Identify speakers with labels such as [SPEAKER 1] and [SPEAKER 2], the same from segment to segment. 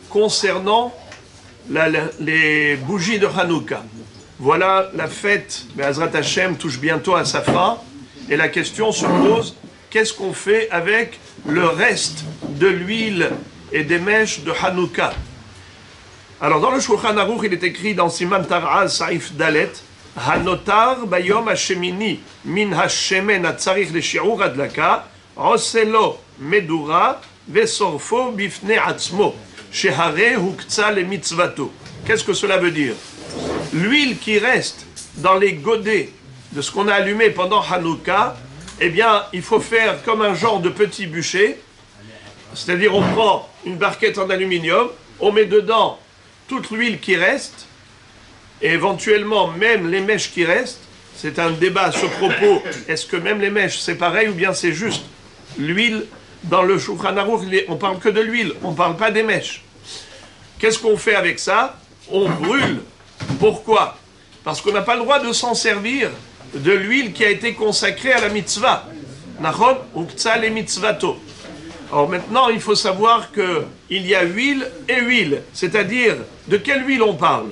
[SPEAKER 1] concernant les bougies de Hanouka. Voilà, la fête, Be'ezrat Hashem, touche bientôt à sa fin, et la question se pose, qu'est-ce qu'on fait avec le reste de l'huile et des mèches de Hanouka? Alors dans le Shulchan Aruch, il est écrit dans Siman Taraz Saif Dalet, Hanotar bayom hashemini min hashemen hatzarich leshi'ur adlaka, oselo medura vesorfo bifne atzmo, shehare huktza le mitzvato. Qu'est-ce que cela veut dire? L'huile qui reste dans les godets de ce qu'on a allumé pendant Hanouka, eh bien, il faut faire comme un genre de petit bûcher, c'est-à-dire on prend une barquette en aluminium, on met dedans toute l'huile qui reste, et éventuellement même les mèches qui restent. C'est un débat à ce propos, est-ce que même les mèches c'est pareil ou bien c'est juste l'huile? Dans le Shulchan Aruch, on parle que de l'huile, on ne parle pas des mèches. Qu'est-ce qu'on fait avec ça? On brûle. Pourquoi? Parce qu'on n'a pas le droit de s'en servir de l'huile qui a été consacrée à la mitzvah. Nachon uktzah le mitzvato. Alors maintenant, il faut savoir qu'il y a huile et huile. C'est-à-dire, de quelle huile on parle?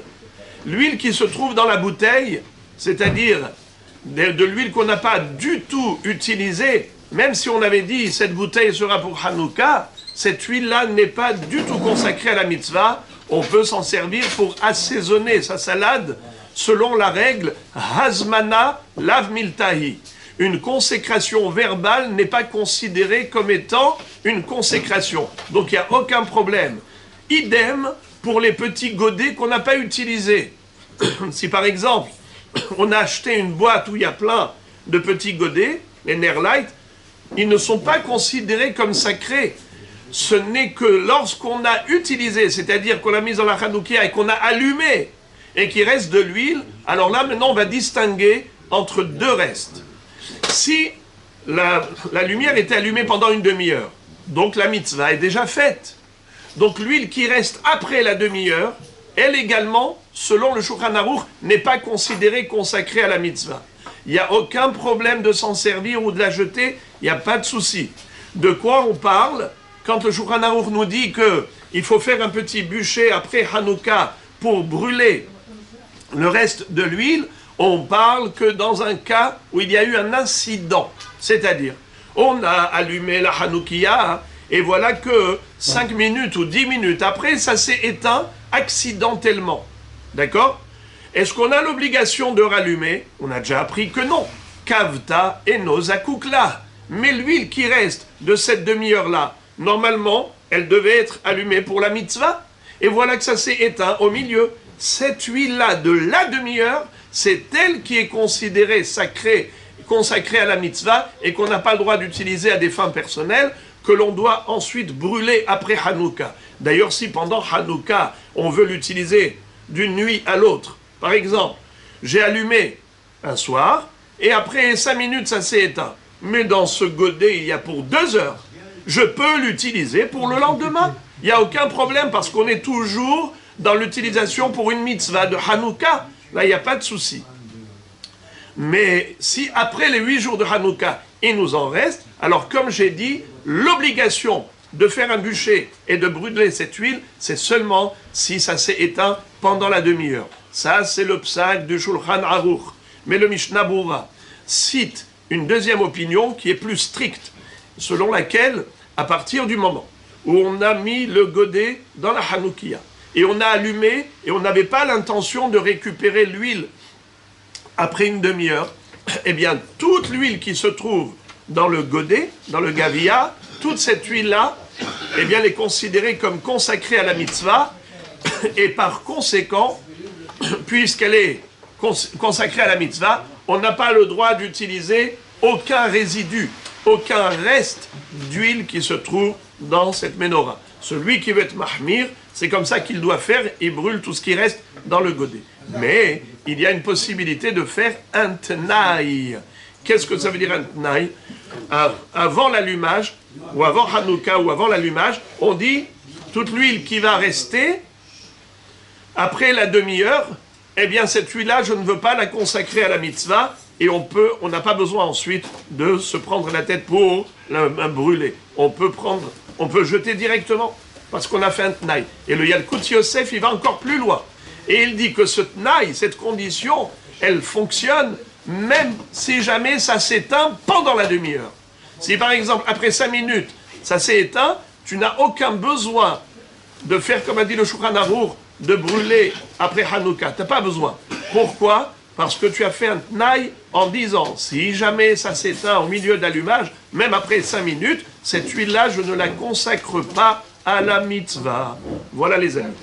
[SPEAKER 1] L'huile qui se trouve dans la bouteille, c'est-à-dire de l'huile qu'on n'a pas du tout utilisée, même si on avait dit cette bouteille sera pour Hanouka, cette huile-là n'est pas du tout consacrée à la mitzvah. On peut s'en servir pour assaisonner sa salade selon la règle Hazmana Lav Miltahi. Une consécration verbale n'est pas considérée comme étant une consécration. Donc il n'y a aucun problème. Idem pour les petits godets qu'on n'a pas utilisés. Si par exemple, on a acheté une boîte où il y a plein de petits godets, les Nerlight, ils ne sont pas considérés comme sacrés. Ce n'est que lorsqu'on a utilisé, c'est-à-dire qu'on l'a mis dans la Hanoukia et qu'on a allumé et qu'il reste de l'huile, alors là maintenant on va distinguer entre deux restes. Si la lumière était allumée pendant une demi-heure, donc la mitzvah est déjà faite. Donc l'huile qui reste après la demi-heure, elle également, selon le Shulchan Aruch, n'est pas considérée consacrée à la mitzvah. Il n'y a aucun problème de s'en servir ou de la jeter, il n'y a pas de souci. De quoi on parle quand le Shulchan Aruch nous dit qu'il faut faire un petit bûcher après Hanouka pour brûler le reste de l'huile? On parle que dans un cas où il y a eu un incident. C'est-à-dire, on a allumé la Hanoukia et voilà que 5 minutes ou 10 minutes après, ça s'est éteint accidentellement. D'accord? Est-ce qu'on a l'obligation de rallumer? On a déjà appris que non. Kavta et nosakukla. Mais l'huile qui reste de cette demi-heure-là, normalement, elle devait être allumée pour la mitzvah. Et voilà que ça s'est éteint au milieu. Cette huile-là de la demi-heure, c'est elle qui est considérée sacrée, consacrée à la mitzvah et qu'on n'a pas le droit d'utiliser à des fins personnelles, que l'on doit ensuite brûler après Hanouka. D'ailleurs, si pendant Hanouka, on veut l'utiliser d'une nuit à l'autre, par exemple, j'ai allumé un soir et après 5 minutes, ça s'est éteint. Mais dans ce godet, il y a pour 2 heures. Je peux l'utiliser pour le lendemain. Il n'y a aucun problème parce qu'on est toujours dans l'utilisation pour une mitzvah de Hanouka. Là, il n'y a pas de souci. Mais si après les 8 jours de Hanouka, il nous en reste, alors comme j'ai dit, l'obligation de faire un bûcher et de brûler cette huile, c'est seulement si ça s'est éteint pendant la demi-heure. Ça, c'est le psak du Shulchan Aruch. Mais le Mishnah Berurah cite une deuxième opinion qui est plus stricte, selon laquelle, à partir du moment où on a mis le godet dans la Hanoukia, et on a allumé, et on n'avait pas l'intention de récupérer l'huile après une demi-heure, eh bien, toute l'huile qui se trouve dans le godet, dans le gavia, toute cette huile-là, eh bien, elle est considérée comme consacrée à la mitzvah, et par conséquent, puisqu'elle est consacrée à la mitzvah, on n'a pas le droit d'utiliser aucun résidu, aucun reste d'huile qui se trouve dans cette menorah. Celui qui veut être mahmir, c'est comme ça qu'il doit faire, il brûle tout ce qui reste dans le godet. Mais il y a une possibilité de faire un tenaï. Qu'est-ce que ça veut dire un tenaï? Avant l'allumage, ou avant Hanouka, ou avant l'allumage, on dit toute l'huile qui va rester, après la demi-heure, eh bien cette huile-là, je ne veux pas la consacrer à la mitzvah, et on n'a pas besoin ensuite de se prendre la tête pour la brûler. On peut jeter directement. parce qu'on a fait un tnaï. Et le Yalkut Yosef, il va encore plus loin. Et il dit que ce tnaï, cette condition, elle fonctionne même si jamais ça s'éteint pendant la demi-heure. Si par exemple, après 5 minutes, ça s'est éteint, tu n'as aucun besoin de faire, comme a dit le Shulchan Arour, de brûler après Hanouka. Tu n'as pas besoin. Pourquoi? Parce que tu as fait un tnaï en disant, si jamais ça s'éteint au milieu d'allumage, même après 5 minutes, cette huile-là, je ne la consacre pas à la mitzvah. Voilà les amis.